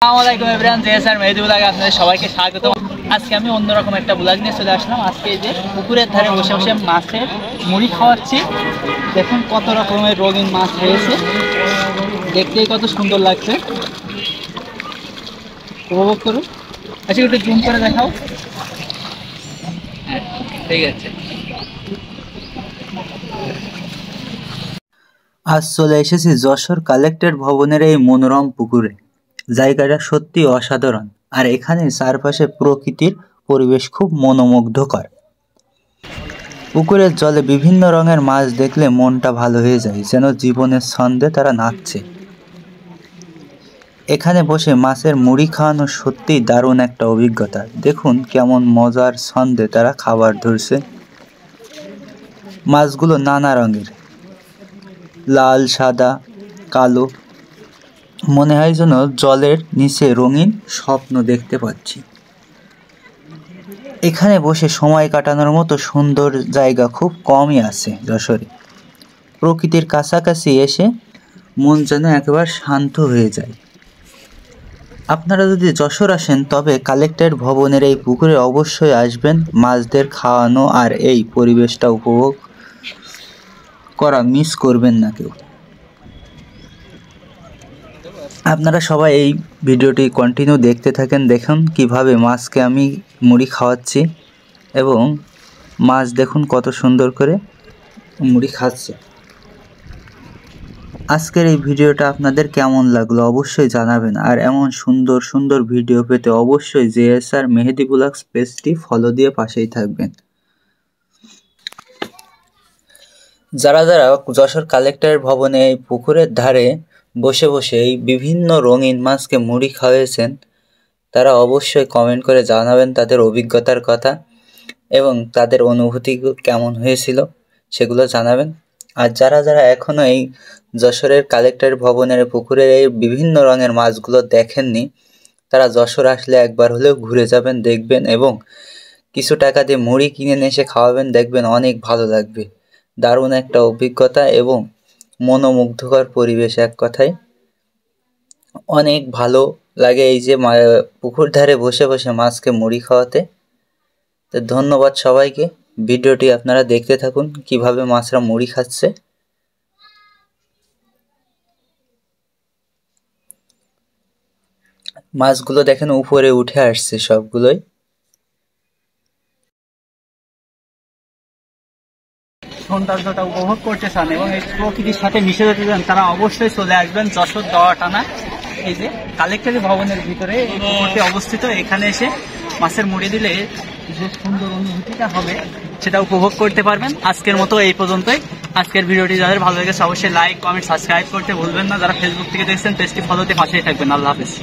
আসসালামু everyone, JSR মেহেদি ব্লগে আপনাদের সবাইকে স্বাগত। আজকে আমি অন্যরকম একটা ব্লগ নিয়ে চলে আসলাম। আজকে এই যে পুকুরের ধারে বসে বসে মাছের মুড়ি খাওয়াচ্ছি। দেখুন কত রকমের রঙিন মাছ হয়েছে, দেখতেই কত সুন্দর লাগছে। উপভোগ করুন। আচ্ছা, একটু জুম করে দেখাও। হ্যাঁ, ঠিক আছে। আজ চলে এসেছি যশোর কালেক্টর ভবনের এই মনোরম পুকুরে। জায়গাটা সত্যি অসাধারণ, আর এখানে চারপাশে প্রকৃতির পরিবেশ খুব মনোমুগ্ধকর। পুকুরের জলে বিভিন্ন রঙের মাছ দেখলে মনটা ভালো হয়ে যায়, যেন জীবনের ছন্দে তারা নাচছে। এখানে বসে মাছের মুড়ি খাওয়ানো সত্যিই দারুণ একটা অভিজ্ঞতা। দেখুন কেমন মজার ছন্দে তারা খাবার ধরছে। মাছগুলো নানা রঙের, লাল, সাদা, কালো। মনে হয় যেন জলের নিচে রঙিন স্বপ্ন দেখতে পাচ্ছি। এখানে বসে সময় কাটানোর মতো সুন্দর জায়গা খুব কমই আছে যশোরে। প্রকৃতির কাছাকাছি এসে মন যেন একেবারে শান্ত হয়ে যায়। আপনারা যদি যশোর আসেন তবে কালেক্টর ভবনের এই পুকুরে অবশ্যই আসবেন। মাছদের খাওয়ানো আর এই পরিবেশটা উপভোগ করা মিস করবেন না কেউ। আপনারা সবাই এই ভিডিওটি কন্টিনিউ দেখতে থাকেন। দেখুন কিভাবে মাছকে আমি মুড়ি খাওয়াচ্ছি, এবং মাছ দেখুন কত সুন্দর করে মুড়ি খাচ্ছে। আজকের এই ভিডিওটা আপনাদের কেমন লাগলো অবশ্যই জানাবেন। আর এমন সুন্দর সুন্দর ভিডিও পেতে অবশ্যই জেএসআর মেহেদি ব্লগস পেজটি ফলো দিয়ে পাশেই থাকবেন। যারা যারা যশোর কালেক্টর ভবনে এই পুকুরের ধারে বসে বসে এই বিভিন্ন রঙিন মাছকে মুড়ি খাওয়াইছেন, তারা অবশ্যই কমেন্ট করে জানাবেন তাদের অভিজ্ঞতার কথা, এবং তাদের অনুভূতি কেমন হয়েছিল সেগুলো জানাবেন। আর যারা যারা এখনও এই যশোরের কালেক্টর ভবনের পুকুরের এই বিভিন্ন রঙের মাছগুলো দেখেননি, তারা যশোর আসলে একবার হলেও ঘুরে যাবেন, দেখবেন, এবং কিছু টাকা দিয়ে মুড়ি কিনে নিয়ে এসে খাওয়াবেন। দেখবেন অনেক ভালো লাগবে। দারুণ একটা অভিজ্ঞতা এবং মনোমুগ্ধকর পরিবেশ। এক কথায় অনেক ভালো লাগে এই যে পুকুর ধারে বসে বসে মাছকে মুড়ি খাওয়াতে। তো ধন্যবাদ সবাইকে। ভিডিওটি আপনারা দেখতে থাকুন কিভাবে মাছরা মুড়ি খাচ্ছে। মাছগুলো দেখেন উপরে উঠে আসছে সবগুলোই। সৌন্দর্যটা উপভোগ করতে চান এবং এই প্রকৃতির সাথে মিশে যেতে চান, তারা অবশ্যই চলে আসবেন যশোর দোয়াটানা। এই যে কালেক্টরি ভবনের ভিতরে এই পুকুরটি অবস্থিত। এখানে এসে মাছের মুড়ি দিলে যে সুন্দর অনুভূতিটা হবে সেটা উপভোগ করতে পারবেন। আজকের মতো এই পর্যন্তই। আজকের ভিডিওটি যাদের ভালো লেগেছে অবশ্যই লাইক, কমেন্ট, সাবস্ক্রাইব করতে ভুলবেন না। যারা ফেসবুক থেকে দেখছেন পেজটি ফলোতে পাশেই থাকবেন। আল্লাহ হাফেজ।